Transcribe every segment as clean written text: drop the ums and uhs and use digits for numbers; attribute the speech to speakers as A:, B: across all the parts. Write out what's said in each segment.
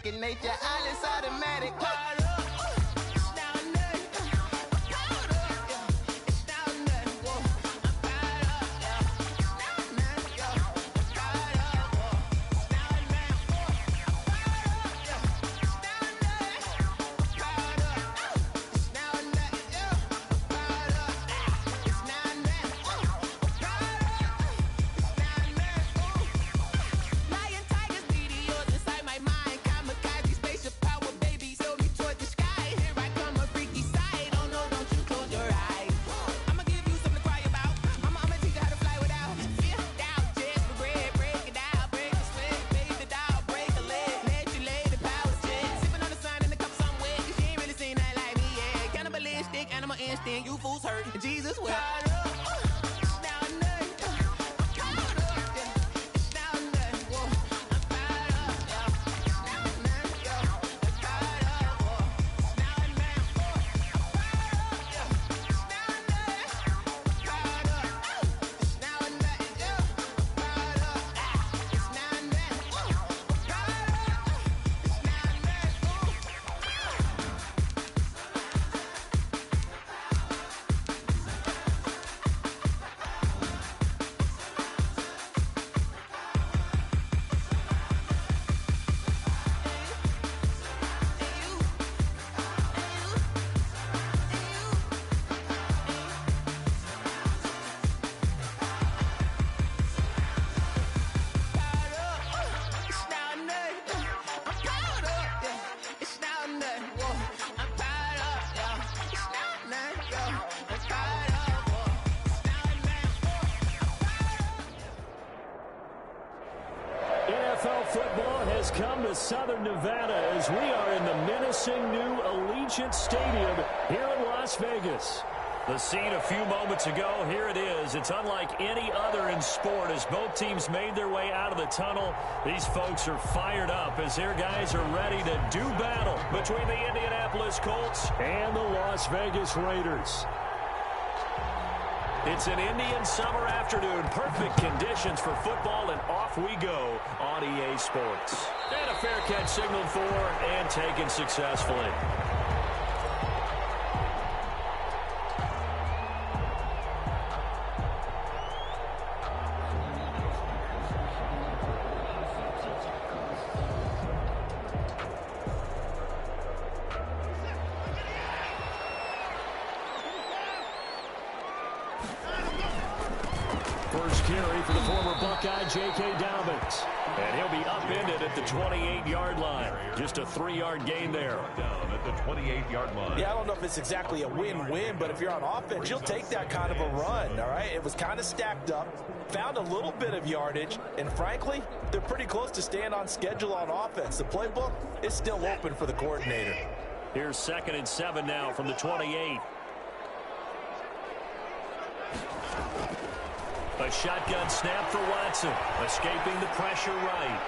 A: second nature. All is automatic. You fools hurt. Jesus will.
B: NFL football has come to Southern Nevada as we are in the menacing new Allegiant Stadium here in Las Vegas. The scene a few moments ago, here it is. It's unlike any other in sport as both teams made their way out of the tunnel. These folks are fired up as their guys are ready to do battle between the Indianapolis Colts and the Las Vegas Raiders. It's an Indian summer afternoon. Perfect conditions for football, and off we go on EA Sports. And a fair catch signaled for and taken successfully. First carry for the former Buckeye, J.K. Dobbins. And he'll be upended at the 28-yard line. Just a 3-yard gain there.
C: Down at the 28-yard line.
D: Yeah, I don't know if it's exactly a win-win, but if you're on offense, you'll take that kind of a run, all right? It was kind of stacked up, found a little bit of yardage, and frankly, they're pretty close to staying on schedule on offense. The playbook is still open for the coordinator.
B: Here's 2nd and 7 now from the 28. A shotgun snap for Watson, escaping the pressure right.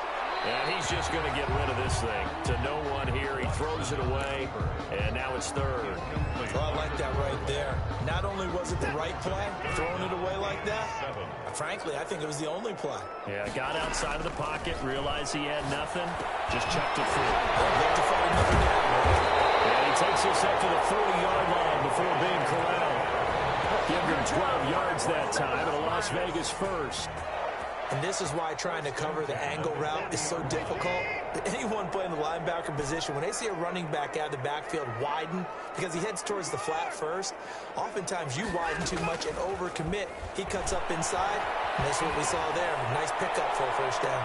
B: And he's just going to get rid of this thing to no one here. He throws it away, and now it's 3rd.
D: Well, I like that right there. Not only was it the right play, throwing it away like that, frankly, I think it was the only play.
B: Yeah, got outside of the pocket, realized he had nothing, just chucked it through. And he takes us up to the 40-yard line before being corralled. Give him 12 yards that time, and a Las Vegas first.
D: And this is why trying to cover the angle route is so difficult. Anyone playing the linebacker position, when they see a running back out of the backfield widen because he heads towards the flat first, oftentimes you widen too much and overcommit. He cuts up inside, and that's what we saw there. Nice pickup for a first down.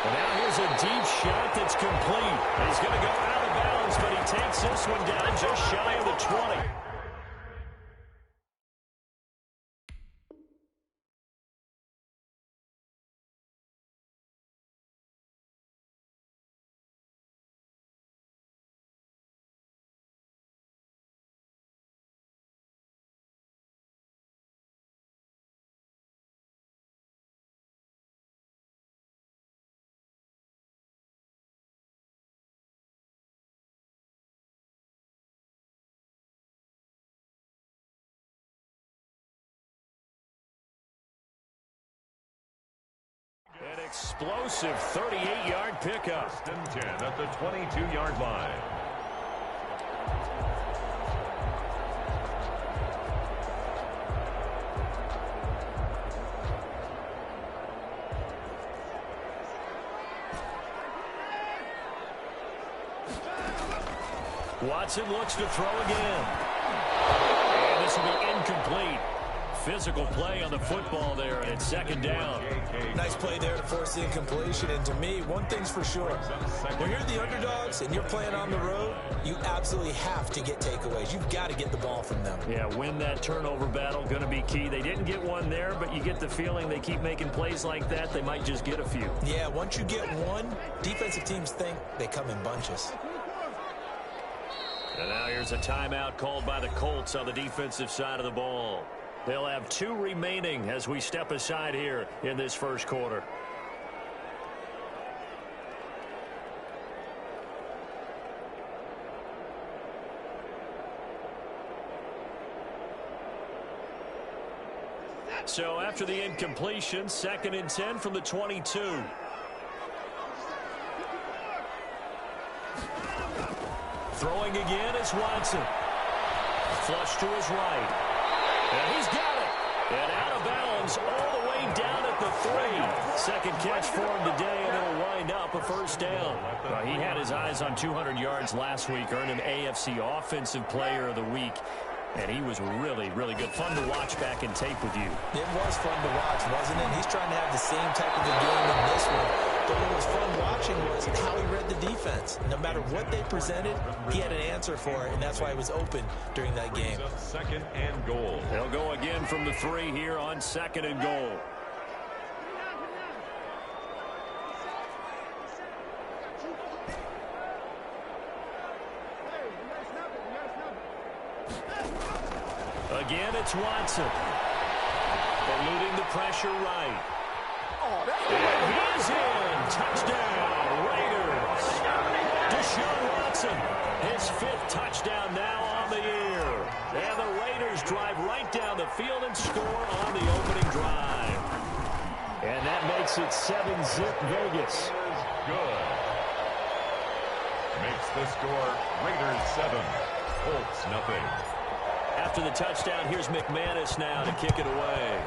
B: And now here's a deep shot that's complete. He's going to go out of bounds, but he takes this one down just shy of the 20. explosive 38-yard pickup.
C: First and 10 at the 22-yard line.
B: Watson looks to throw again. And this will be incomplete. Physical play on the football there, and it's second down.
D: Nice play there to force the incompletion. And to me, one thing's for sure. When you're the underdogs and you're playing on the road, you absolutely have to get takeaways. You've got to get the ball from them.
B: Yeah, win that turnover battle, going to be key. They didn't get one there, but you get the feeling they keep making plays like that, they might just get a few.
D: Yeah, once you get one, defensive teams think they come in bunches.
B: And now here's a timeout called by the Colts on the defensive side of the ball. They'll have 2 remaining as we step aside here in this first quarter. So after the incompletion, 2nd and 10 from the 22. Throwing again is Watson. Flush to his right. And he's got it. And out of bounds all the way down at the 3. Second catch for him today, and it'll wind up a first down. He had his eyes on 200 yards last week, earned an AFC Offensive Player of the Week. And he was really, really good. Fun to watch back in tape with you.
D: It was fun to watch, wasn't it? He's trying to have the same type of a game in this one. But what was fun watching was how he read the defense. No matter what they presented, he had an answer for it, and that's why he was open during that game.
C: Second and goal.
B: They'll go again from the 3 here on 2nd and goal. Again, it's Watson. Eluding the pressure right. And he's in. Touchdown, Raiders. Deshaun Watson, his 5th touchdown now on the year. And the Raiders drive right down the field and score on the opening drive. And that makes it 7-zip Vegas.
C: Good. Makes the score Raiders 7, Colts nothing.
B: After the touchdown, here's McManus now to kick it away.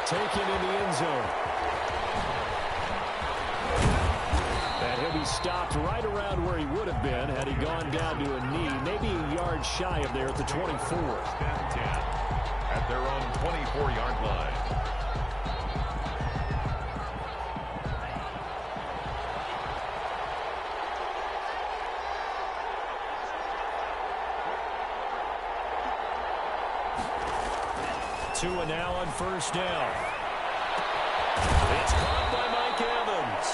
B: Taken in the end zone. And he'll be stopped right around where he would have been had he gone down to a knee, maybe a yard shy of there at the 24.
C: First and 10 at their own 24-yard line.
B: Tua now on first down. It's caught by Mike Evans.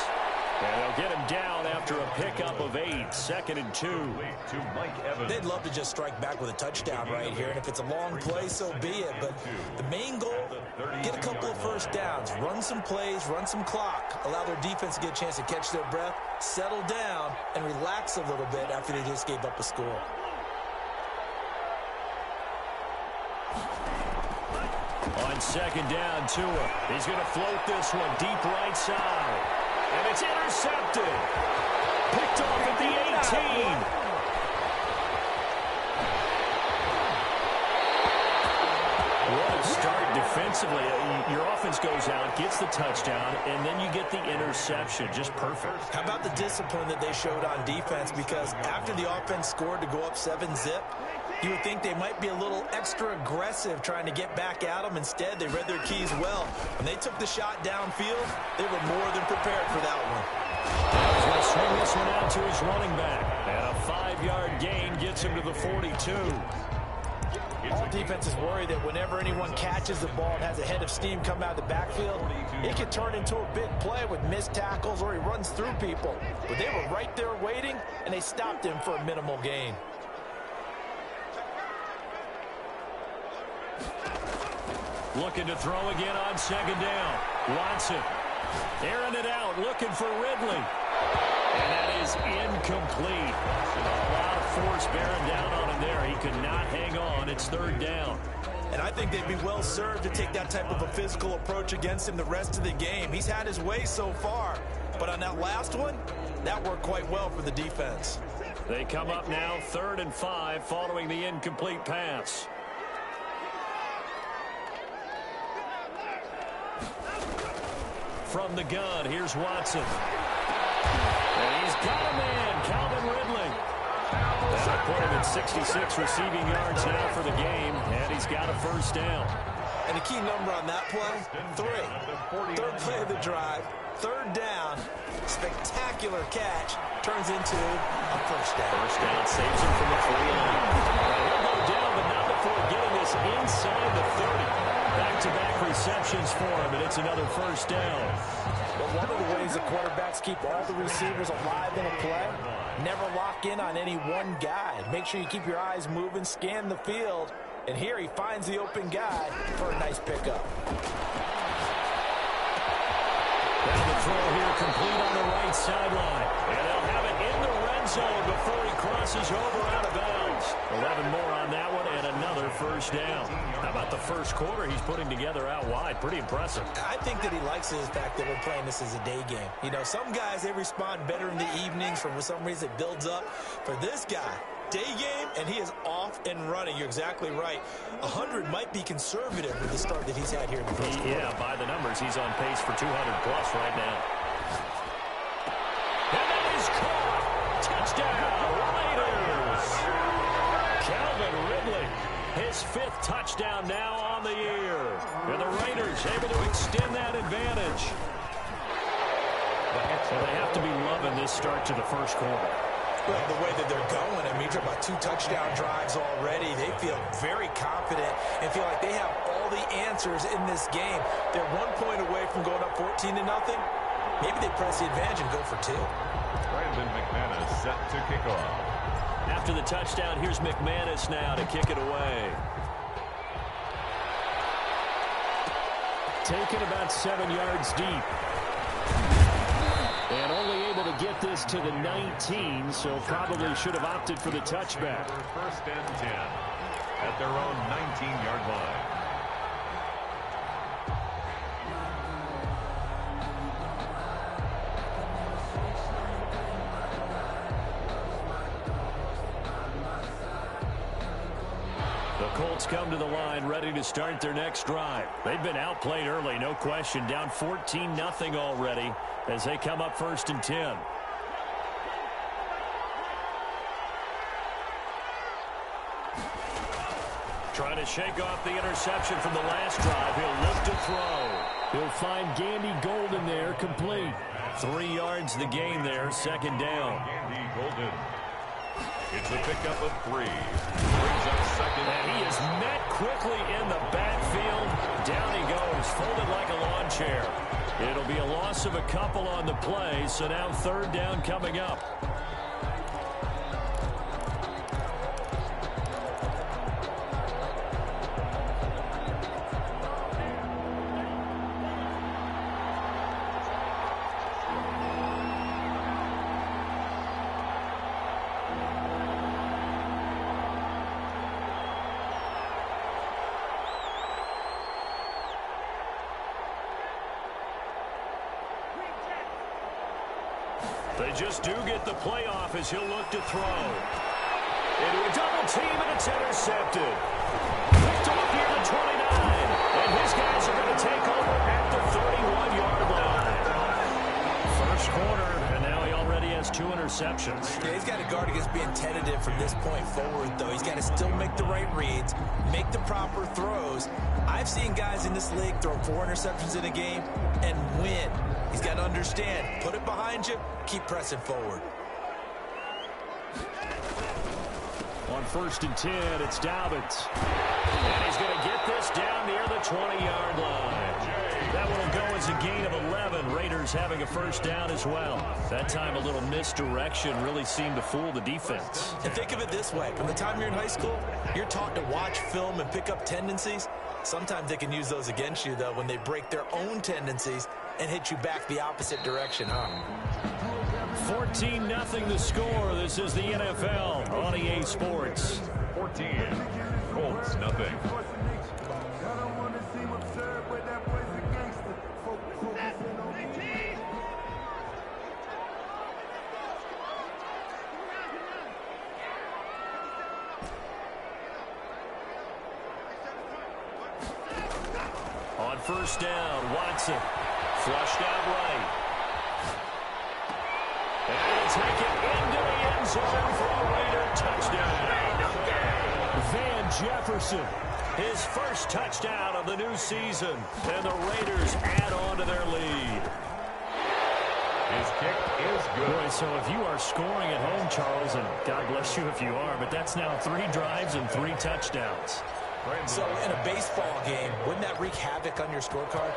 B: And they'll get him down after a pickup of 8. 2nd and 2.
C: To Mike Evans.
D: They'd love to just strike back with a touchdown right here, and if it's a long play, so be it. But the main goal, get a couple of first downs, run some plays, run some clock, allow their defense to get a chance to catch their breath, settle down, and relax a little bit after they just gave up a score.
B: On 2nd down, Tua. He's going to float this one deep right side. And it's intercepted. Picked off at the 18. What a start defensively. Your offense goes out, gets the touchdown, and then you get the interception. Just perfect.
D: How about the discipline that they showed on defense? Because after the offense scored to go up 7-zip, you would think they might be a little extra aggressive trying to get back at them. Instead, they read their keys well. When they took the shot downfield, they were more than prepared for that one.
B: He's going to swing this one out to his running back. And a 5-yard gain gets him to the 42.
D: All defenses worry that whenever anyone catches the ball and has a head of steam come out of the backfield, it could turn into a big play with missed tackles or he runs through people. But they were right there waiting, and they stopped him for a minimal gain.
B: Looking to throw again on 2nd down. Watson airing it out, looking for Ridley. And that is incomplete. A lot of force bearing down on him there. He could not hang on. It's 3rd down.
D: And I think they'd be well served to take that type of a physical approach against him the rest of the game. He's had his way so far, but on that last one, that worked quite well for the defense.
B: They come up now 3rd and 5 following the incomplete pass. From the gun, here's Watson. And he's got a man, Calvin Ridley. That'll put him at 66 receiving yards now for the game, and he's got a first down.
D: And the key number on that play, 3. 3rd play of the drive, 3rd down, spectacular catch, turns into a first down.
B: First down saves him from the 3-line. He'll go down, but not before getting this inside the 30. Back-to-back receptions for him, and it's another first down.
D: Well, one of the ways the quarterbacks keep all the receivers alive in a play, never lock in on any one guy. Make sure you keep your eyes moving, scan the field, and here he finds the open guy for a nice pickup.
B: Down the throw here, complete on the right sideline. And they'll have it in the red zone before he crosses over out of bounds. 11 more on that one, and another first down. How about the first quarter he's putting together out wide? Pretty impressive.
D: I think that he likes the fact that we're playing this as a day game. You know, some guys, they respond better in the evenings. For some reason, it builds up. For this guy, day game, and he is off and running. You're exactly right. 100 might be conservative with the start that he's had here in the first quarter.
B: Yeah, by the numbers, he's on pace for 200-plus right now. And that is caught. Touchdown, Raiders. Calvin Ridley, his 5th touchdown now on the year. And the Raiders able to extend that advantage. So they have to be loving this start to the first quarter.
D: Well, the way that they're going, I mean, you're talking about 2 touchdown drives already. They feel very confident and feel like they have all the answers in this game. They're 1 point away from going up 14-0. Maybe they press the advantage and go for 2.
C: Brandon McManus set to kick off.
B: After the touchdown, here's McManus now to kick it away. Taken about 7 yards deep. And only able to get this to the 19, so probably should have opted for the touchback.
C: First and 10 at their own 19-yard line.
B: The Colts come to the line ready to start their next drive. They've been outplayed early, no question. Down 14-0 already as they come up 1st and 10. Trying to shake off the interception from the last drive. He'll look to throw. He'll find Gandy Golden there, complete. 3 yards the gain there, 2nd down.
C: Gandy Golden. It's a pickup of 3. Brings up 2nd.
B: And he is met quickly in the backfield. Down he goes, folded like a lawn chair. It'll be a loss of a couple on the play, so now 3rd down coming up. They just do get the playoff as he'll look to throw. Into a double team, and it's intercepted. Picked off here at 29. And his guys are going to take over at the 31-yard line. First quarter, and now he already has 2 interceptions.
D: Yeah, he's got to guard against being tentative from this point forward, though. He's got to still make the right reads, make the proper throws. I've seen guys in this league throw 4 interceptions in a game and win. He's got to understand, put it behind you, keep pressing forward.
B: On 1st and 10, it's Dobbins. And he's going to get this down near the 20-yard line. That one will go as a gain of 11. Raiders having a first down as well. That time a little misdirection really seemed to fool the defense.
D: And think of it this way. From the time you're in high school, you're taught to watch film and pick up tendencies. Sometimes they can use those against you, though, when they break their own tendencies and hit you back the opposite direction, huh?
B: 14-0 the score. This is the NFL on EA Sports.
C: 14. Colts, nothing.
B: on first down. Watson flushed out right. And he'll take it into the end zone for a Raider touchdown. Van Jefferson, his first touchdown of the new season. And the Raiders add on to their lead.
C: His kick is good.
B: Boy, so if you are scoring at home, Charles, and God bless you if you are, but that's now 3 drives and 3 touchdowns.
D: So in a baseball game, wouldn't that wreak havoc on your scorecard?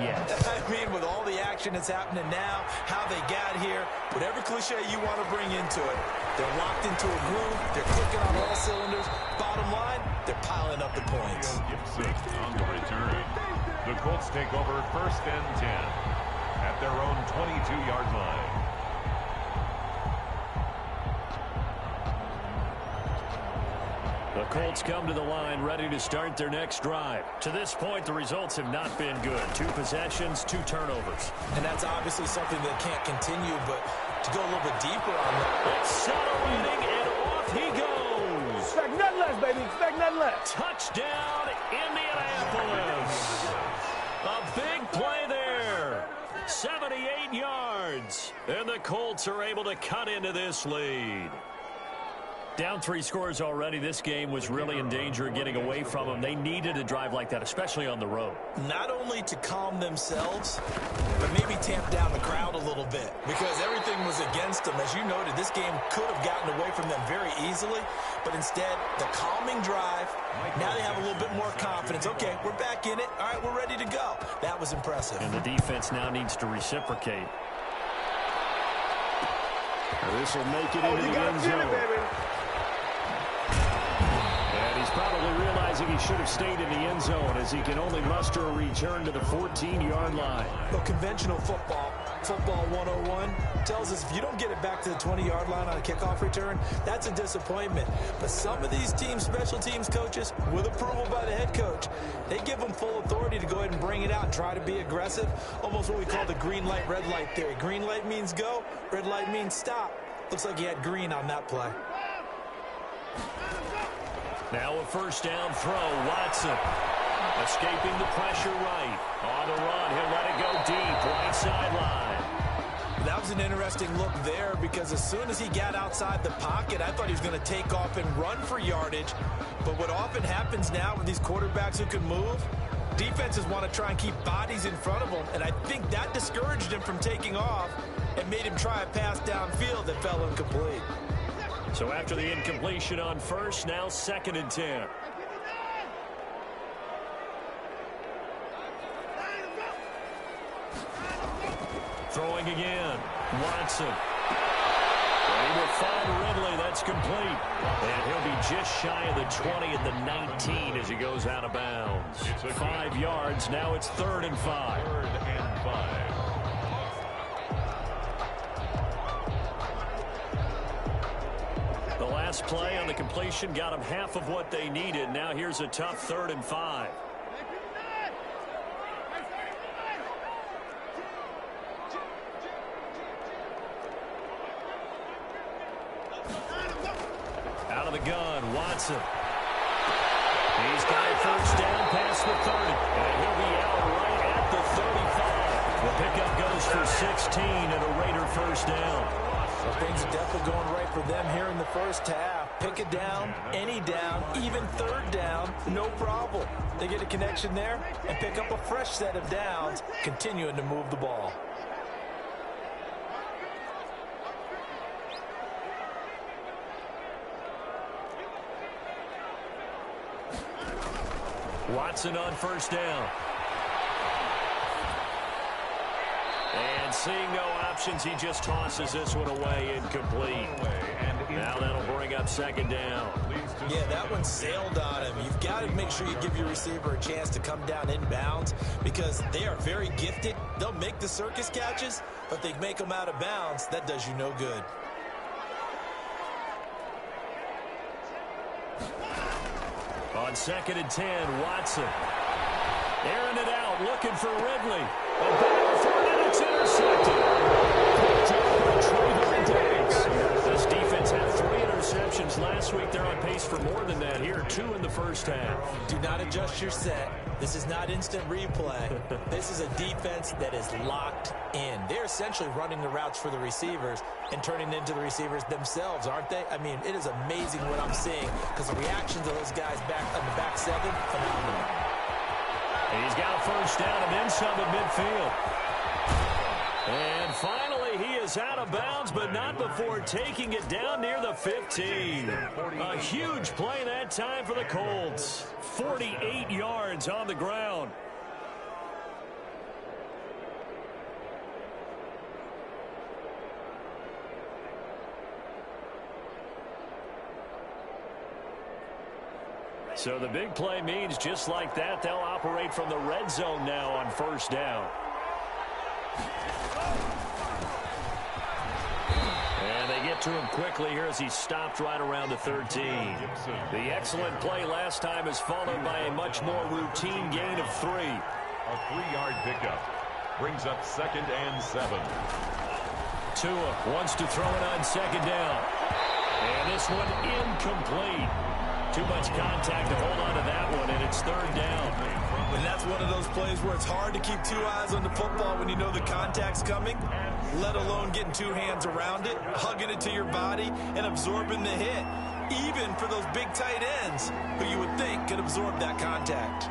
B: Yes.
D: I mean, with all the action that's happening now, how they got here, whatever cliche you want to bring into it, they're locked into a groove, they're clicking on all cylinders. Bottom line, they're piling up the points.
C: Gibson on the return. The Colts take over first and 10 at their own 22-yard line.
B: The Colts come to the line ready to start their next drive. To this point, the results have not been good. 2 possessions, 2 turnovers.
D: And that's obviously something that can't continue, but to go a little bit deeper on that.
B: Accelerating, and off he goes.
E: Expect nothing less, baby. Expect nothing less.
B: Touchdown, Indianapolis. A big play there. 78 yards. And the Colts are able to cut into this lead. Down 3 scores already. This game was really in danger of getting away from them. They needed a drive like that, especially on the road.
D: Not only to calm themselves, but maybe tamp down the crowd a little bit, because everything was against them. As you noted, this game could have gotten away from them very easily, but instead, the calming drive, now they have a little bit more confidence. Okay, we're back in it. All right, we're ready to go. That was impressive.
B: And the defense now needs to reciprocate. This will make it into the end zone. And he's probably realizing he should have stayed in the end zone, as he can only muster a return to the 14-yard line.
D: Well, conventional football 101, tells us if you don't get it back to the 20-yard line on a kickoff return, that's a disappointment. But some of these teams, special teams coaches, with approval by the head coach, they give them full authority to go ahead and bring it out and try to be aggressive. Almost what we call the green light, red light theory. Green light means go, red light means stop. Looks like he had green on that play.
B: Now a first down throw. Watson escaping the pressure right. On the run, he'll let it go deep, right sideline.
D: That was an interesting look there, because as soon as he got outside the pocket, I thought he was going to take off and run for yardage. But what often happens now with these quarterbacks who can move, defenses want to try and keep bodies in front of them, and I think that discouraged him from taking off and made him try a pass downfield that fell incomplete.
B: So after the incompletion on first, now 2nd and 10. Throwing again. Watson. And he will find Ridley. That's complete. And he'll be just shy of the 20 at the 19 as he goes out of bounds. 5 yards. Now it's 3rd and 5.
C: 3rd and 5.
B: The last play on the completion got them half of what they needed. Now here's a tough 3rd and 5. Out of the gun, Watson. He's got a first down past the 30. And he'll be out right at the 35. The pickup goes for 16 and a Raider first down.
D: Well, things are definitely going right for them here in the first half. Pick it down, any down, even 3rd down, no problem. They get a connection there and pick up a fresh set of downs, continuing to move the ball.
B: Watson on first down. And seeing no options, he just tosses this one away, incomplete. Now that'll bring up 2nd down.
D: Yeah, that one sailed on him. You've got to make sure you give your receiver a chance to come down inbounds, because they are very gifted. They'll make the circus catches, but they make them out of bounds. That does you no good.
B: On 2nd and 10, Watson. Airing it out, looking for Ridley. And back for it, and it's intercepted. Good job by Trayvon Diggs. This defense had 3 interceptions last week. They're on pace for more than that here, 2 in the first half.
D: Do not adjust your set This is not instant replay. This is a defense that is locked in. They're essentially running the routes for the receivers and turning it into the receivers themselves, aren't they? I mean, it is amazing what I'm seeing because the reactions of those guys back on the back seven, phenomenal.
B: He's got a first down and then some at midfield. And finally, he is out of bounds, but not before taking it down near the 15. A huge play that time for the Colts. 48 yards on the ground. So the big play means just like that, they'll operate from the red zone now on first down. And they get to him quickly here as he stopped right around the 13. The excellent play last time is followed by a much more routine gain of 3.
C: A 3-yard pickup brings up 2nd and 7.
B: Tua wants to throw it on second down. And this one incomplete. Too much contact to hold on to that one, and it's third down.
D: And that's one of those plays where it's hard to keep 2 eyes on the football when you know the contact's coming, let alone getting 2 hands around it, hugging it to your body, and absorbing the hit, even for those big tight ends who you would think could absorb that contact.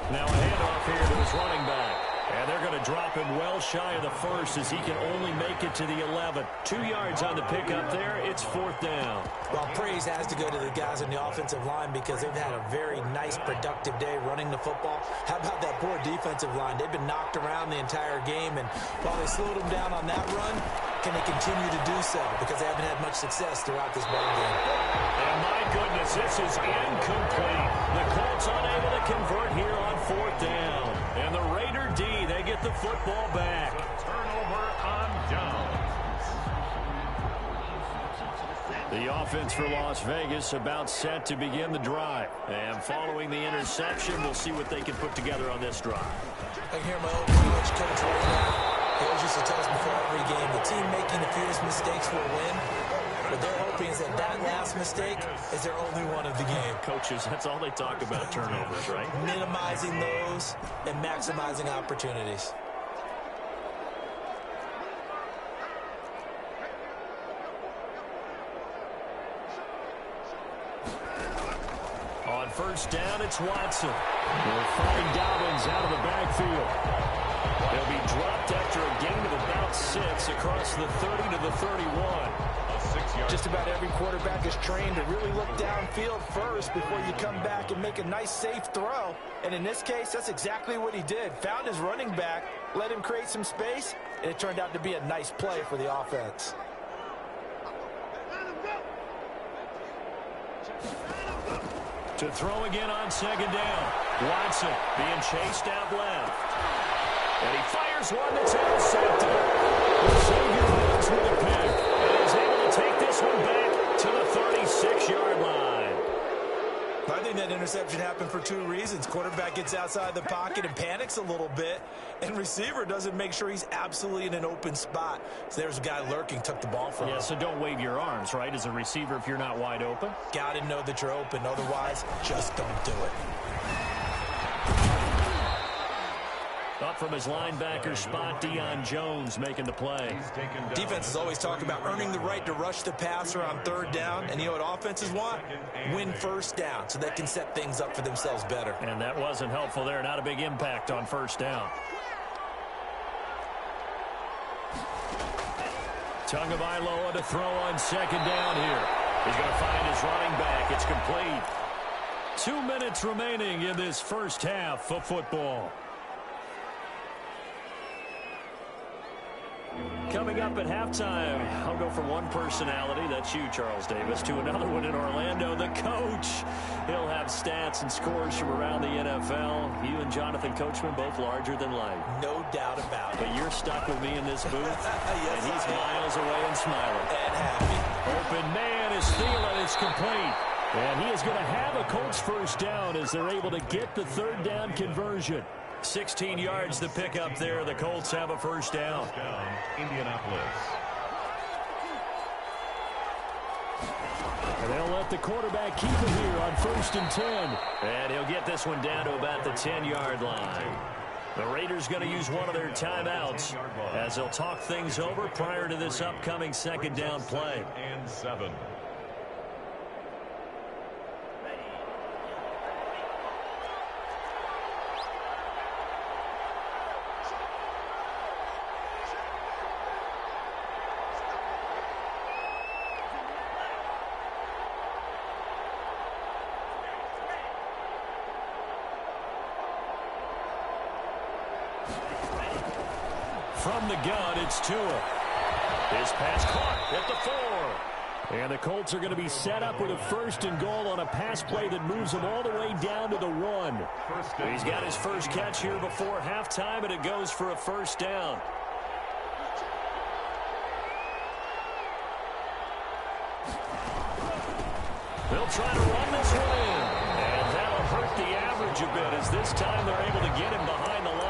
B: Now a handoff here to his running back. And they're going to drop him well shy of the first as he can only make it to the 11. 2 yards on the pickup there. It's fourth down.
D: Well, praise has to go to the guys on the offensive line because they've had a very nice, productive day running the football. How about that poor defensive line? They've been knocked around the entire game, and while they slowed them down on that run, can they continue to do so? Because they haven't had much success throughout this ball game.
B: And my goodness, this is incomplete. The Colts unable to convert here on fourth down. And the Raider D, they get the football back.
C: Turnover on downs.
B: The offense for Las Vegas about set to begin the drive. And following the interception, we'll see what they can put together on this drive.
D: I can hear my old college coach right now. He always used to tell us before every game, the team making the fewest mistakes will win. What they're hoping is that last mistake is their only one of the game.
B: Coaches, that's all they talk about, turnovers, right?
D: Minimizing those and maximizing opportunities.
B: On first down, it's Watson. We'll find Dobbins out of the backfield. They'll be dropped after a gain of about 6 across the 30 to the 31.
E: Just about every quarterback is trained to really look downfield first before you come back and make a nice, safe throw. And in this case, that's exactly what he did. Found his running back, let him create some space, and it turned out to be a nice play for the offense.
B: To throw again on second down. Watson being chased out left. And he fires one that's intercepted. Xavier Rhodes with a pick. And is able to take this one back to the 36-yard line.
D: I think that interception happened for 2 reasons. Quarterback gets outside the pocket and panics a little bit, and receiver doesn't make sure he's absolutely in an open spot. So there's a guy lurking, took the ball from him.
B: Yeah, so don't wave your arms, right, as a receiver if you're not wide open.
D: Got to know that you're open. Otherwise, just don't do it.
B: Up from his linebacker spot, Deion Jones making the play.
D: Defenses always talk about earning the right to rush the passer on third down. And you know what offenses want? Win first down so they can set things up for themselves better.
B: And that wasn't helpful there. Not a big impact on first down. Tagovailoa to throw on second down here. He's going to find his running back. It's complete. 2 minutes remaining in this first half of football. Coming up at halftime, I'll go from one personality, that's you, Charles Davis, to another one in Orlando, the coach. He'll have stats and scores from around the NFL. You and Jonathan Coachman, both larger than life.
D: No doubt about it.
B: But you're stuck with me in this booth,
D: Yes,
B: and he's miles away and smiling.
D: And happy.
B: Open man is Thielen. It's complete. And he is going to have a Colts first down as they're able to get the third down conversion. 16 yards to pick up there. The Colts have a first down.
C: Indianapolis.
B: And they'll let the quarterback keep it here on 1st and 10. And he'll get this one down to about the 10-yard line. The Raiders going to use one of their timeouts as they'll talk things over prior to this upcoming second down play.
C: And 7.
B: From the gun, it's Tua. His pass caught at the 4. And the Colts are going to be set up with a 1st and goal on a pass play that moves them all the way down to the 1. He's got his first catch here before halftime, and it goes for a first down. They'll try to run this one in. And that'll hurt the average a bit as this time they're able to get him behind the line.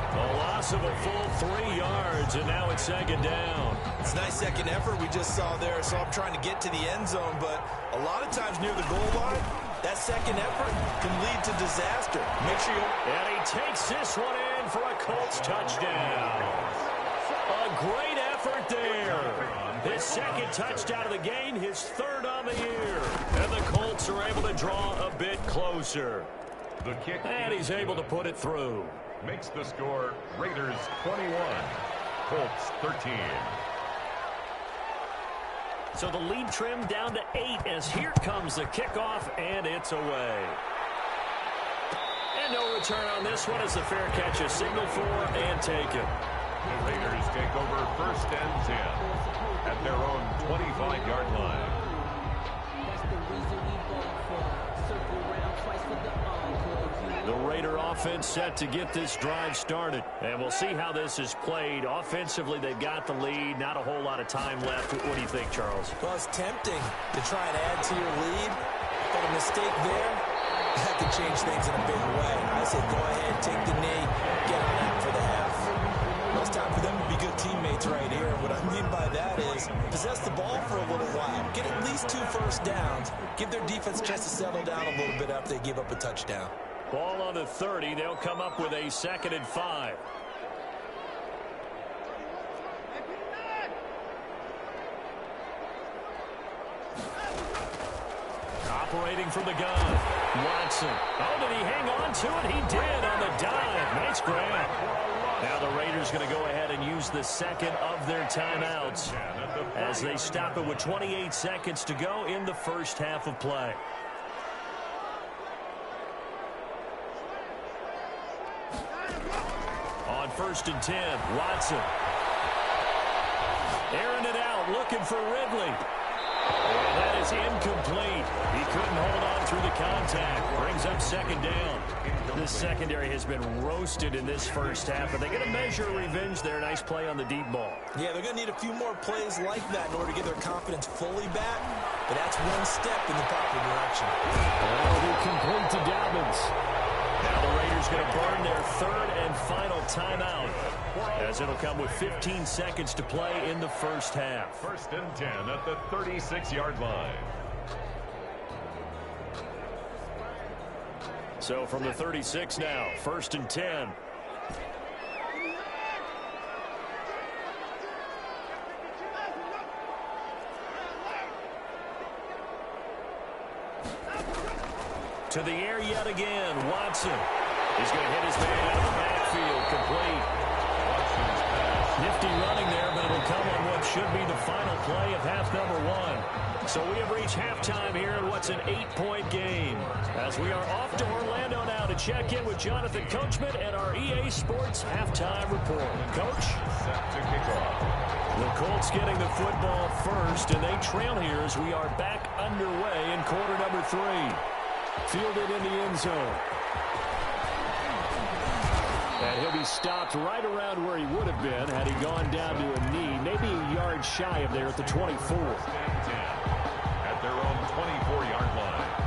B: A loss of a full 3 yards, and now it's second down.
D: It's a nice second effort we just saw there, so I'm trying to get to the end zone, but a lot of times near the goal line, that second effort can lead to disaster. Make sure you...
B: And he takes this one in for a Colts touchdown. A great effort there. His second touchdown of the game, his 3rd on the year. And the Colts are able to draw a bit closer.
C: The kick.
B: And he's able to put it through.
C: Makes the score Raiders 21, Colts 13.
B: So the lead trimmed down to 8 as here comes the kickoff, and it's away. And no return on this one as the fair catch is signaled for and taken.
C: The Raiders take over 1st and 10 at their own 25-yard line.
B: The Raider offense set to get this drive started. And we'll see how this is played. Offensively, they've got the lead. Not a whole lot of time left. What do you think, Charles?
D: Well, it's tempting to try and add to your lead, but a mistake there, that could change things in a big way. I said go ahead, take the knee, get on out for the half. Well, it's time for them to be good teammates right here. What I mean by that is possess the ball for a little while. Get at least 2 first downs. Give their defense a chance to settle down a little bit after they give up a touchdown.
B: Ball on the 30. They'll come up with a 2nd and 5. Operating from the gun. Watson. Oh, did he hang on to it? He did on the dive. Nice grab. Now the Raiders going to go ahead and use the 2nd of their timeouts as they stop it with 28 seconds to go in the first half of play. On 1st and 10, Watson. Airing it out, looking for Ridley. And that is incomplete. He couldn't hold on through the contact. Brings up 2nd down. The secondary has been roasted in this first half, but they're going to measure revenge there. Nice play on the deep ball.
D: Yeah, they're going to need a few more plays like that in order to get their confidence fully back, but that's one step in the proper direction.
B: That'll be complete to Dobbins. Now the Raiders going to burn their 3rd and final timeout as it'll come with 15 seconds to play in the first half.
C: 1st and 10 at the 36-yard line.
B: So from the 36 now, 1st and 10. To the air yet again, Watson. He's going to hit his man out of the backfield, complete. Nifty running there, but it'll come on what should be the final play of half number 1. So we have reached halftime here in what's an 8-point game. As we are off to Orlando now to check in with Jonathan Coachman and our EA Sports halftime report. Coach?
C: Set to kick off.
B: The Colts getting the football first, and they trail here as we are back underway in quarter number 3. Fielded in the end zone. And he'll be stopped right around where he would have been had he gone down to a knee, maybe a yard shy of there at the 24.
C: At their own 24-yard line.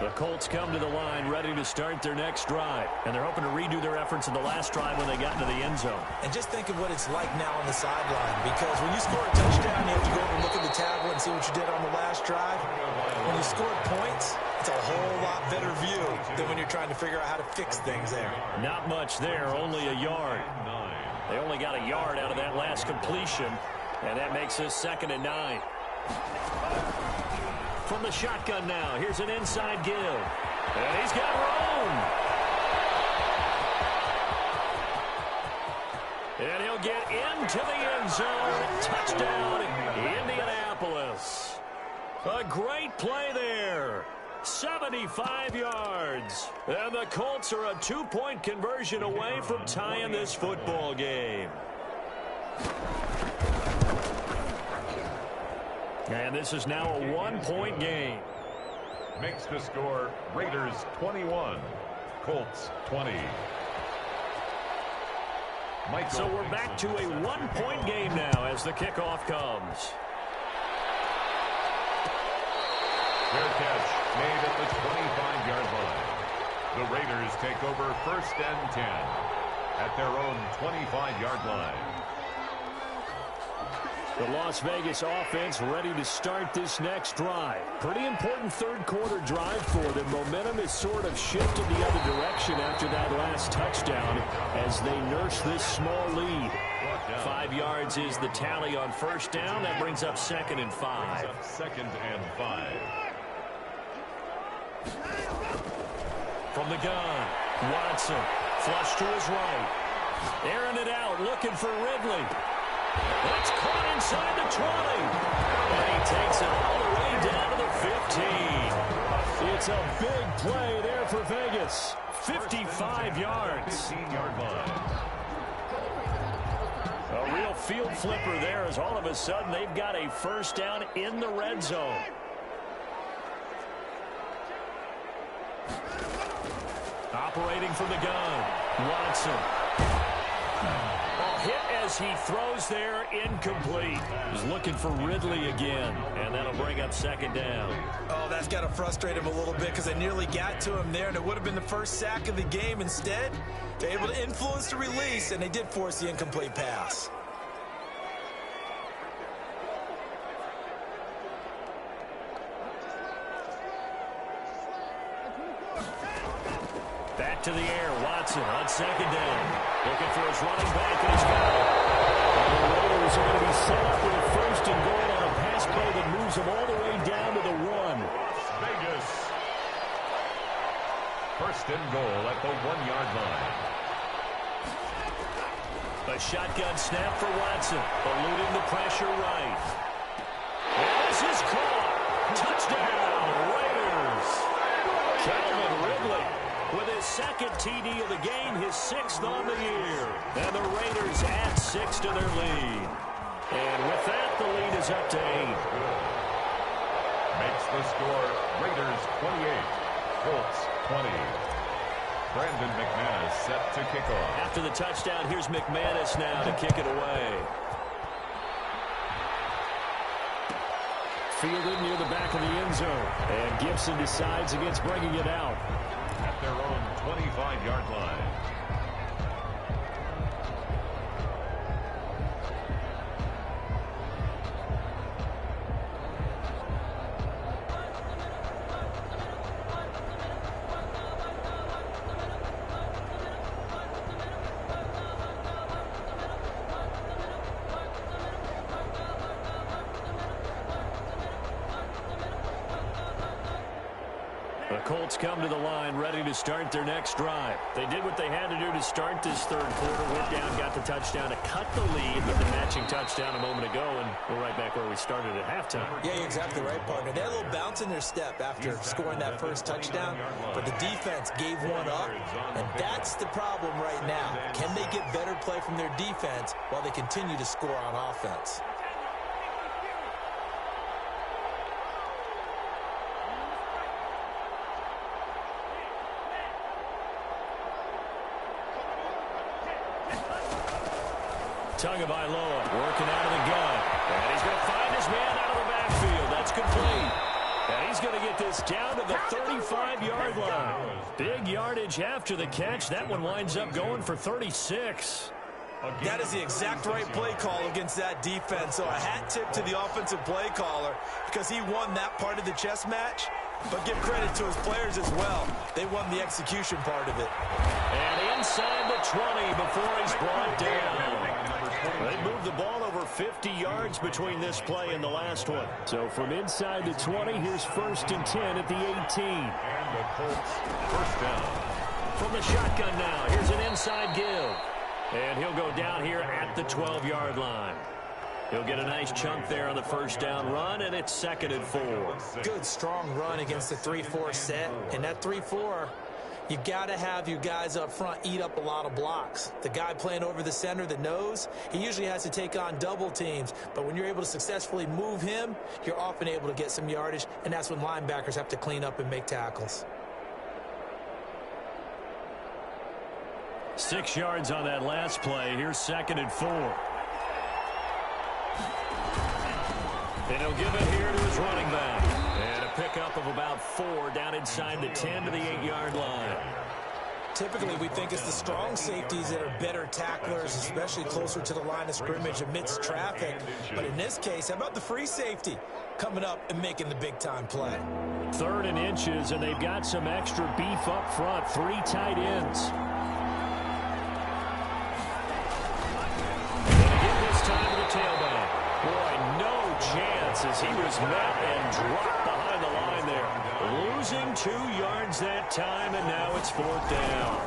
B: The Colts come to the line ready to start their next drive. And they're hoping to redo their efforts in the last drive when they got into the end zone.
D: And just think of what it's like now on the sideline, because when you score a touchdown, you have to go over and look at the tablet and see what you did on the last drive. When you scored points, it's a whole lot better view than when you're trying to figure out how to fix things there.
B: Not much there, only a yard. They only got a yard out of that last completion, and that makes us 2nd and 9. From the shotgun now, here's an inside give. And he's got room. And he'll get into the end zone. Touchdown, Indianapolis. A great play there. 75 yards. And the Colts are a 2-point conversion away from tying this football game. And this is now a 1-point game.
C: Makes the score Raiders 21, Colts 20.
B: So we're back to a 1-point game now as the kickoff comes.
C: Fair catch made at the 25-yard line. The Raiders take over 1st and 10 at their own 25-yard line.
B: The Las Vegas offense ready to start this next drive. Pretty important third-quarter drive for them. Momentum is sort of shifted the other direction after that last touchdown as they nurse this small lead. 5 yards is the tally on 1st down. That brings up 2nd and 5.
C: 2nd and 5.
B: From the gun, Watson, flush to his right. Airing it out, looking for Ridley. It's caught inside the 20. And he takes it all the way down to the 15. It's a big play there for Vegas. 55 yards.
C: 15-yard line.
B: A real field flipper there as all of a sudden they've got a 1st down in the red zone. Operating from the gun, Watson. Hit as he throws there, incomplete. He's looking for Ridley again, and that'll bring up 2nd down.
D: Oh, that's got to frustrate him a little bit because they nearly got to him there, and it would have been the first sack of the game. Instead, they're able to influence the release, and they did force the incomplete pass.
B: Back to the air, Watson on 2nd down. Looking for his running back, and he's got it. And the Raiders are going to be set up with a 1st and goal on a pass play that moves them all the way down to the 1.
C: Vegas. 1st and goal at the 1-yard line.
B: A shotgun snap for Watson, eluding the pressure right. And this is caught. Touchdown, Raiders. Calvin Ridley with his 2nd TD of the game, his 6th on the year. And the Raiders add 6 to their lead. And with that, the lead is up to 8.
C: Makes the score Raiders 28, Colts 20. Brandon McManus set to kick off.
B: After the touchdown, here's McManus now to kick it away. Fielded near the back of the end zone. And Gibson decides against bringing it out.
C: At their own 25-yard line.
B: The Colts come to the line ready to start their next drive. They did what they had to do to start this third quarter. Went down, got the touchdown to cut the lead with the matching touchdown a moment ago, and we're right back where we started at halftime.
D: Yeah, you're exactly right, partner. They had a little bounce in their step after scoring that first touchdown, but the defense gave one up, and that's the problem right now. Can they get better play from their defense while they continue to score on offense? Tagovailoa working out of the gun. And he's going to find his man out of the backfield. That's complete. And
B: he's going to get this down to the 35-yard line. Big yardage after the catch. That one winds up going for 36.
E: That is the exact right play call against that defense. So a hat tip to the offensive play caller because he won that part of the chess match. But give credit to his players as well. They won the execution part of it.
B: And inside the 20 before he's brought down. They moved the ball over 50 yards between this play and the last one. So from inside the 20, here's 1st and 10 at the 18.
C: And the Colts first down.
B: From the shotgun now, here's an inside give. And he'll go down here at the 12-yard line. He'll get a nice chunk there on the first down run, and it's 2nd and 4.
D: Good, strong run against the 3-4 set. And that 3-4, you got to have your guys up front eat up a lot of blocks. The guy playing over the center, the nose, he usually has to take on double teams. But when you're able to successfully move him, you're often able to get some yardage, and that's when linebackers have to clean up and make tackles.
B: 6 yards on that last play. Here's 2nd and 4. And he'll give it here to his running back. And a pickup of about 4 down inside the 10 to the 8-yard line.
D: Typically, we think it's the strong safeties that are better tacklers, especially closer to the line of scrimmage amidst traffic. But in this case, how about the free safety coming up and making the big-time play?
B: 3rd and inches, and they've got some extra beef up front. 3 tight ends. And again this time to the tailback. Boy, no chance as he was met and dropped behind the line there. Losing 2 yards that time, and now it's 4th down.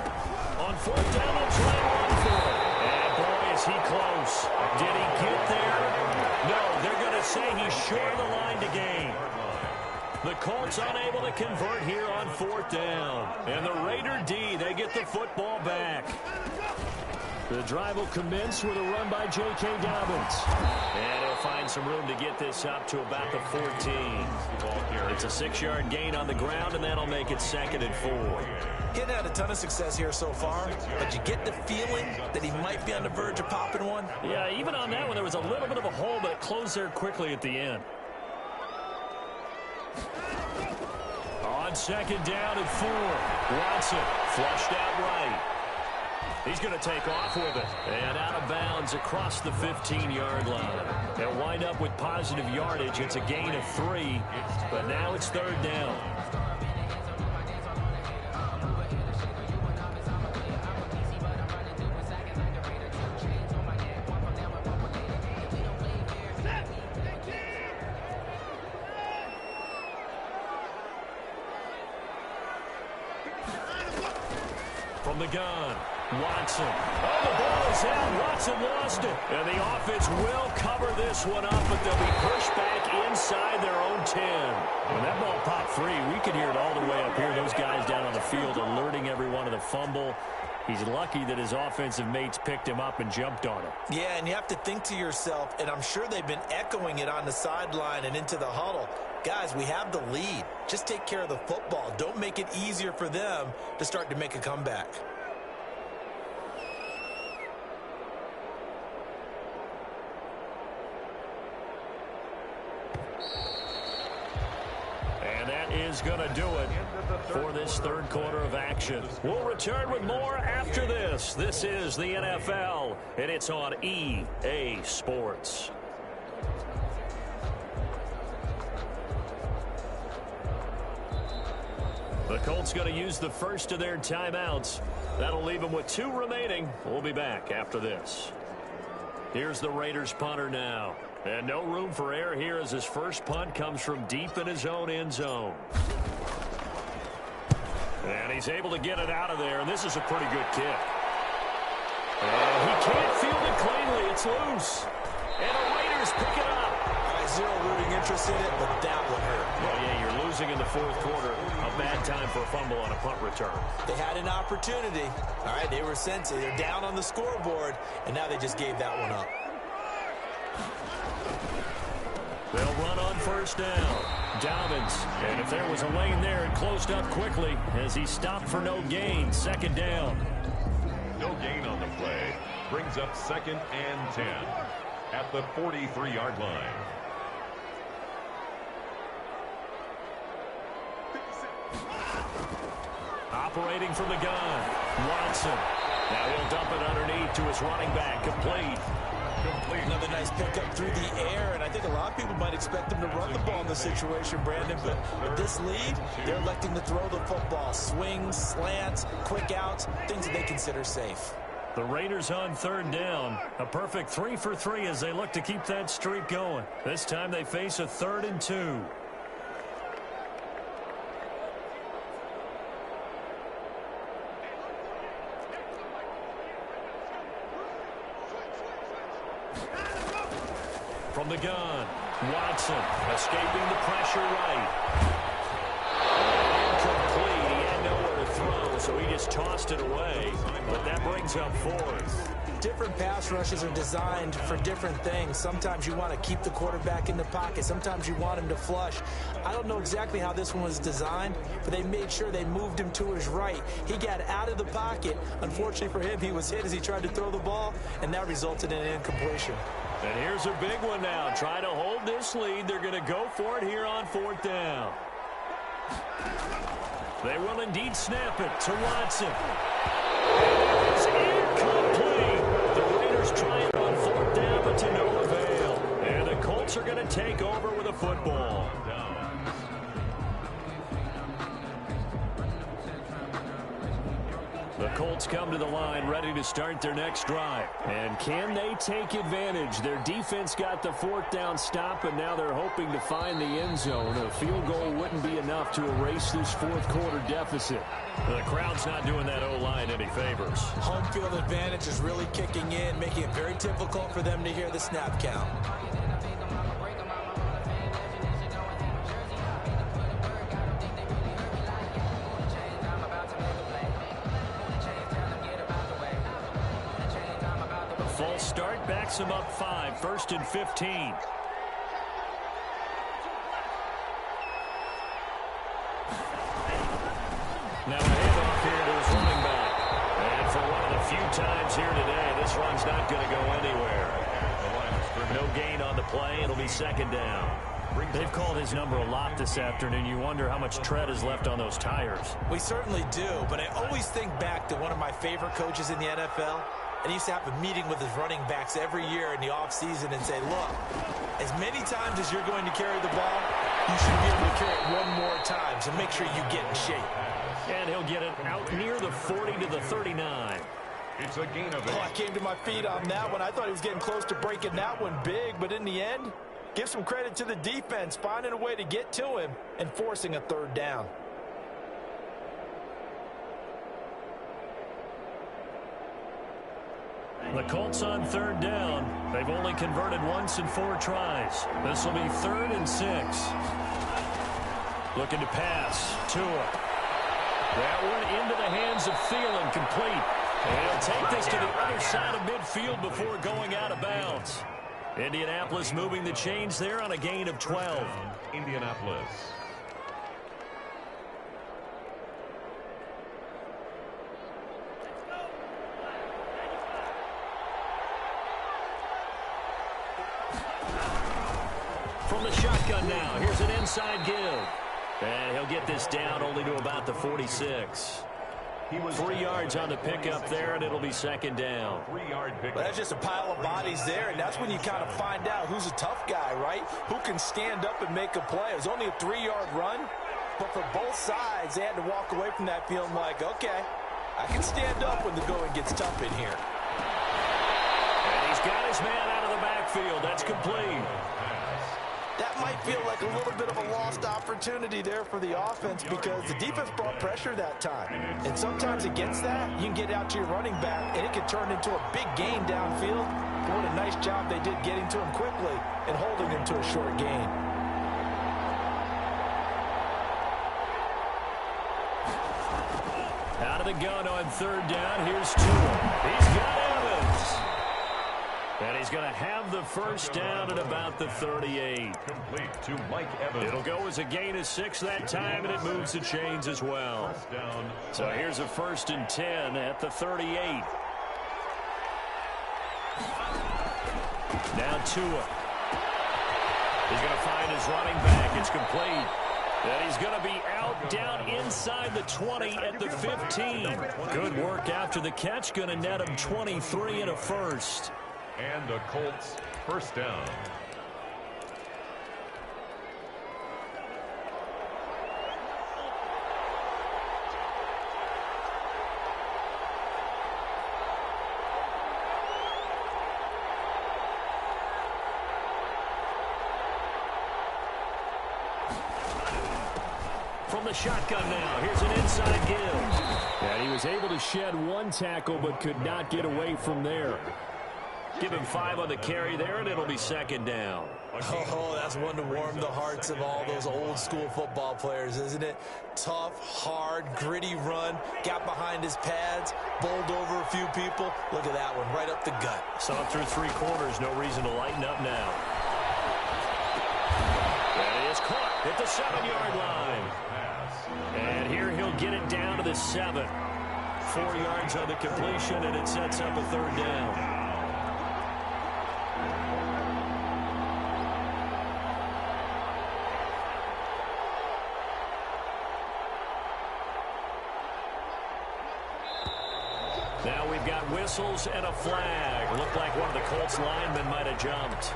B: On 4th down, they'll try and run for it. And boy, is he close. Did he get there? No, they're going to say he's short of the line to gain. The Colts unable to convert here on 4th down. And the Raider D, they get the football back. The drive will commence with a run by J.K. Dobbins. And he'll find some room to get this up to about the 14. It's a 6-yard gain on the ground, and that'll make it 2nd and 4.
D: He hadn't had a ton of success here so far, but you get the feeling that he might be on the verge of popping one.
B: Yeah, even on that one, there was a little bit of a hole, but it closed there quickly at the end. On 2nd down and 4, Watson flushed out right. He's going to take off with it. And out of bounds across the 15-yard line. They'll wind up with positive yardage. It's a gain of 3, but now it's 3rd down. From the gun. Watson. Oh, the ball is out. Watson lost it. And the offense will cover this one up, but they'll be pushed back inside their own 10. When that ball popped free, we could hear it all the way up here. Those guys down on the field alerting everyone of the fumble. He's lucky that his offensive mates picked him up and jumped on him.
D: Yeah, and you have to think to yourself, and I'm sure they've been echoing it on the sideline and into the huddle. Guys, we have the lead. Just take care of the football. Don't make it easier for them to start to make a comeback.
B: Is going to do it for this 3rd quarter of action. We'll return with more after this. This is the NFL, and it's on EA Sports. The Colts going to use the first of their timeouts. That'll leave them with 2 remaining. We'll be back after this. Here's the Raiders punter now. And no room for error here as his first punt comes from deep in his own end zone. And he's able to get it out of there, and this is a pretty good kick. And he can't field it cleanly. It's loose. And the Raiders pick it up.
D: Zero rooting interest in it, but that one hurt.
B: Well, yeah, you're losing in the 4th quarter. A bad time for a fumble on a punt return.
D: They had an opportunity. All right, they were sensing. They're down on the scoreboard, and now they just gave that one up.
B: They'll run on 1st down. Dobbins. And if there was a lane there, it closed up quickly as he stopped for no gain. 2nd down.
C: No gain on the play. Brings up 2nd and 10 at the 43-yard line.
B: Operating from the gun, Watson. Now he'll dump it underneath to his running back. Complete.
D: Another nice pickup through the air, and I think a lot of people might expect them to run the ball in this situation, Brandon, but with this lead, they're electing to throw the football. Swings, slants, quick outs, things that they consider safe.
B: The Raiders on third down. A perfect 3 for 3 as they look to keep that streak going. This time they face a 3rd and 2. From the gun, Watson escaping the pressure right. Incomplete. He had nowhere to throw, so he just tossed it away. But that brings up 4th.
D: Different pass rushes are designed for different things. Sometimes you want to keep the quarterback in the pocket. Sometimes you want him to flush. I don't know exactly how this one was designed, but they made sure they moved him to his right. He got out of the pocket. Unfortunately for him, he was hit as he tried to throw the ball, and that resulted in an incompletion.
B: And here's a big one now. Trying to hold this lead. They're going to go for it here on 4th down. They will indeed snap it to Watson. It's incomplete. The Raiders try it on 4th down, but to no avail. And the Colts are going to take over with a football. The Colts come to the line ready to start their next drive. And can they take advantage? Their defense got the 4th down stop, and now they're hoping to find the end zone. A field goal wouldn't be enough to erase this 4th quarter deficit. The crowd's not doing that O-line any favors.
D: Home field advantage is really kicking in, making it very difficult for them to hear the snap count.
B: False start backs him up 5, 1st and 15. Now a handoff here to his running back. And for one of the few times here today, this run's not going to go anywhere. No gain on the play. It'll be 2nd down. They've called his number a lot this afternoon. You wonder how much tread is left on those tires.
D: We certainly do, but I always think back to one of my favorite coaches in the NFL. And he used to have a meeting with his running backs every year in the offseason and say, look, as many times as you're going to carry the ball, you should be able to carry it one more time, so make sure you get in shape.
B: And he'll get it out near the 40 to the 39.
C: It's a gain of 8.
E: Oh, I came to my feet on that one. I thought he was getting close to breaking that one big, but in the end, give some credit to the defense, finding a way to get to him and forcing a 3rd down.
B: The Colts on 3rd down. They've only converted once in 4 tries. This will be 3rd and 6. Looking to pass. Tua. That one into the hands of Thielen, complete. And he'll take this to the other side of midfield before going out of bounds. Indianapolis moving the chains there on a gain of 12.
C: Indianapolis.
B: From the shotgun now, here's an inside give. And he'll get this down only to about the 46. 3 yards on the pickup there, and it'll be 2nd down.
C: 3-yard pickup.
E: Well, that's just a pile of bodies there, and that's when you kind of find out who's a tough guy, right? Who can stand up and make a play. It was only a 3-yard run, but for both sides, they had to walk away from that feeling like, okay, I can stand up when the going gets tough in here.
B: And he's got his man out of the backfield. That's complete.
E: That might feel like a little bit of a lost opportunity there for the offense because the defense brought pressure that time. And sometimes against that, you can get out to your running back, and it can turn into a big gain downfield. But what a nice job they did getting to him quickly and holding him to a short gain.
B: Out of the gun on 3rd down. Here's Tua. He's got Evans. And he's going to have the 1st down at about the 38.
C: Complete to Mike Evans.
B: It'll go as a gain of 6 that time, and it moves the chains as well.
C: Down.
B: So here's a 1st and 10 at the 38. Now Tua. He's going to find his running back. It's complete. And he's going to be out down inside the 20 at the 15. Good work after the catch. Going to net him 23 and a first.
C: And the Colts first down.
B: From the shotgun now, here's an inside give. And he was able to shed one tackle but could not get away from there. Give him 5 on the carry there, and it'll be second down.
D: Oh, that's one to warm the hearts of all those old school football players, isn't it? Tough, hard, gritty run, got behind his pads, bowled over a few people. Look at that one, right up the gut.
B: So through 3 quarters, no reason to lighten up now. And he is caught at the 7-yard line. And here he'll get it down to the 7. 4 yards on the completion, and it sets up a third down. Now we've got whistles and a flag. Looked like one of the Colts linemen might have jumped.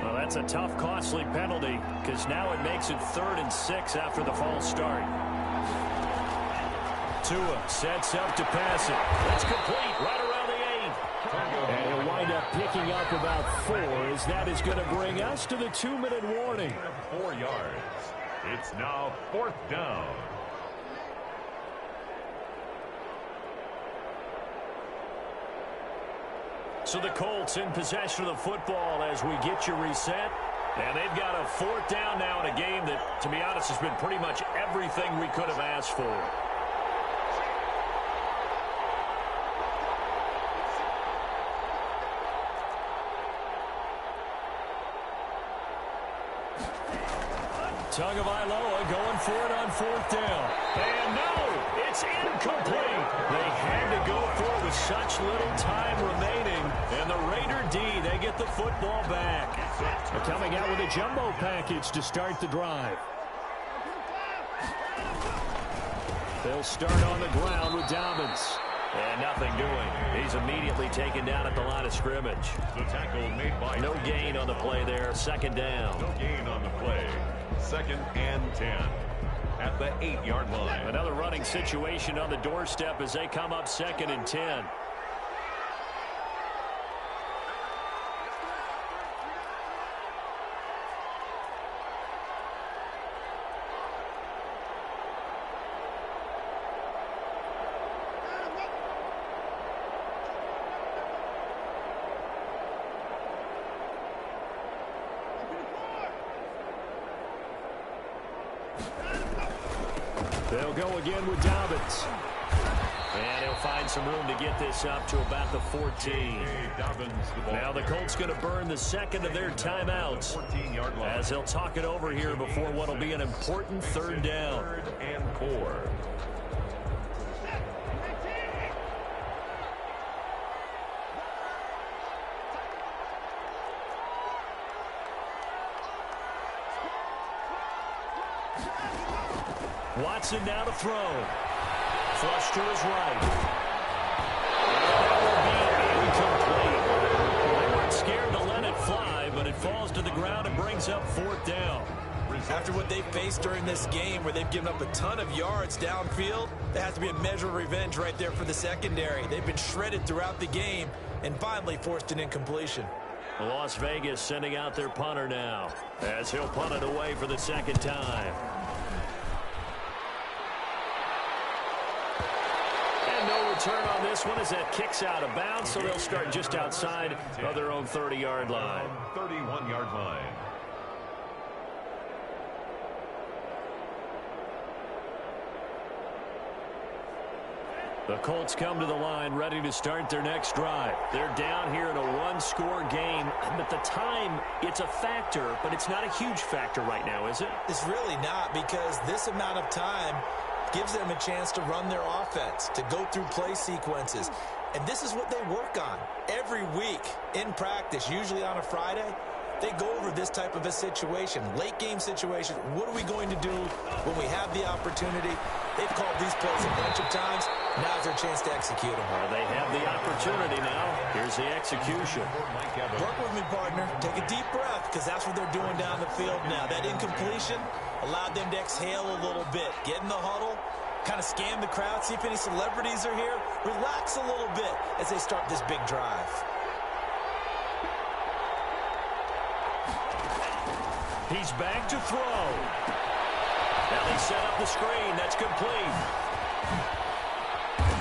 B: Well, that's a tough, costly penalty because now it makes it 3rd and 6 after the false start. Tua sets up to pass it. That's complete right around the 8. And he'll wind up picking up about 4 as that is going to bring us to the 2-minute warning.
C: 4 yards. It's now 4th down.
B: So the Colts in possession of the football as we get you reset. And they've got a 4th down now in a game that, to be honest, has been pretty much everything we could have asked for. Tagovailoa going for it on 4th down. And no, it's incomplete. They had to go for it with such little time remaining. And the Raider D, they get the football back. They're coming out with a jumbo package to start the drive. They'll start on the ground with Dobbins. And nothing doing. He's immediately taken down at the line of scrimmage.
C: The tackle made by...
B: No gain on the play there. 2nd down.
C: No gain on the play. 2nd and 10 at the 8-yard line.
B: Another running situation on the doorstep as they come up 2nd and 10. They'll go again with Dobbins. And he'll find some room to get this up to about the 14. Now the Colts going to burn the 2nd of their timeouts as they'll talk it over here before what will be an important 3rd down.
C: 3rd and 4.
B: Watson now to throw. Flush to his right. And that will be incomplete. They weren't scared to let it fly, but it falls to the ground and brings up 4th down.
D: After what they've faced during this game where they've given up a ton of yards downfield, there has to be a measure of revenge right there for the secondary. They've been shredded throughout the game and finally forced an incompletion.
B: Las Vegas sending out their punter now as he'll punt it away for the 2nd time. No return on this one as that kicks out of bounds, so they'll start just outside of their own 30-yard line.
C: 31-yard line.
B: The Colts come to the line ready to start their next drive. They're down here in a 1-score game, but the time, it's a factor, but it's not a huge factor right now, is it?
D: It's really not, because this amount of time gives them a chance to run their offense, to go through play sequences. And this is what they work on every week in practice, usually on a Friday. They go over this type of a situation, late game situation. What are we going to do when we have the opportunity? They've called these plays a bunch of times. Now's their chance to execute them.
B: Well, they have the opportunity now. Here's the execution.
D: Work with me, partner. Take a deep breath, because that's what they're doing down the field now. That incompletion allowed them to exhale a little bit. Get in the huddle, kind of scan the crowd, see if any celebrities are here. Relax a little bit as they start this big drive.
B: He's back to throw. Now they set up the screen. That's complete.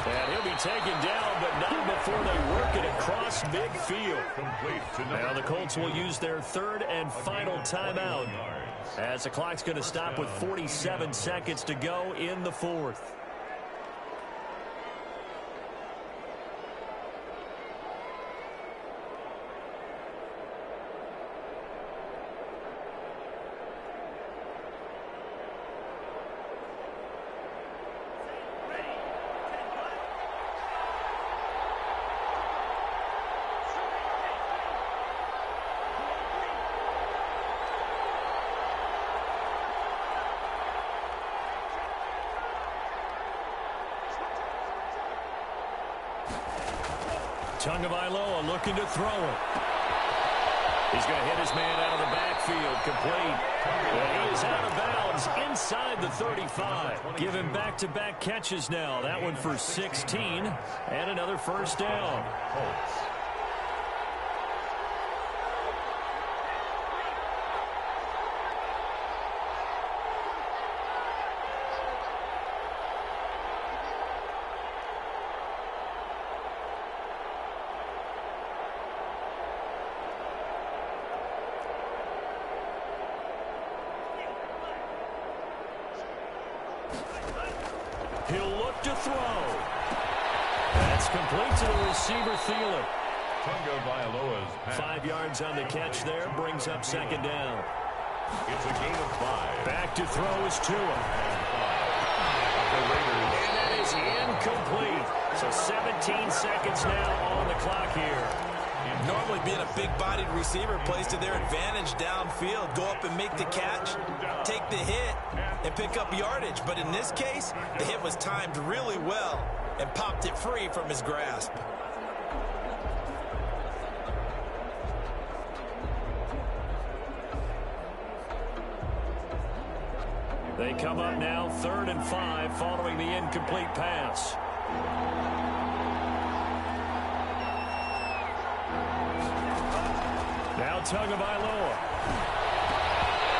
B: And he'll be taken down, but not before they work it across midfield. Now the Colts will use their third and final timeout, as the clock's going to stop with 47 seconds to go in the fourth. Tagovailoa looking to throw it. He's going to hit his man out of the backfield, complete. And he is out of bounds inside the 35. Give him back-to-back catches now. That one for 16 and another first down. He'll look to throw. That's complete to the receiver, Thielen.
C: Tagovailoa's pass.
B: 5 yards on the catch there, brings up second down.
C: It's a gain of 5.
B: Back to throw is Tua.
C: The Raiders.
B: And that is incomplete. So 17 seconds now on the clock here.
D: Normally being a big-bodied receiver plays to their advantage downfield. Go up and make the catch, take the hit, and pick up yardage. But in this case, the hit was timed really well and popped it free from his grasp.
B: They come up now 3rd and 5 following the incomplete pass. Now Tagovailoa.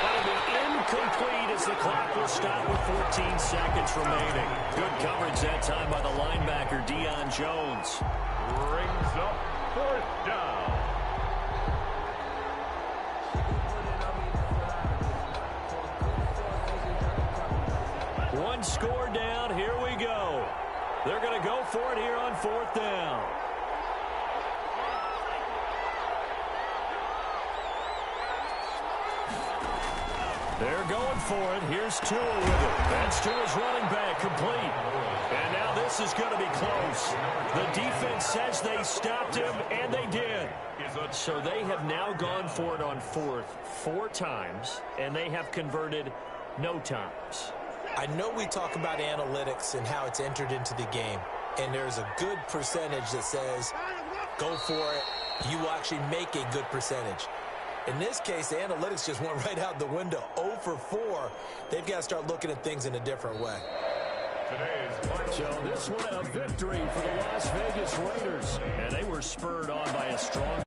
B: That'll be incomplete as the clock will stop with 14 seconds remaining. Good coverage that time by the linebacker, Deion Jones.
C: Brings up 4th down.
B: One score down. Here we go. They're going to go for it here on 4th down. They're going for it. Here's Tua with it. That's Tua's running back, complete. And now this is going to be close. The defense says they stopped him, and they did. So they have now gone for it on 4th 4 times, and they have converted no times.
D: I know we talk about analytics and how it's entered into the game, and there's a good percentage that says go for it. You will actually make a good percentage. In this case, the analytics just went right out the window. 0 for 4. They've got to start looking at things in a different way.
B: So this one a victory for the Las Vegas Raiders. And they were spurred on by a strong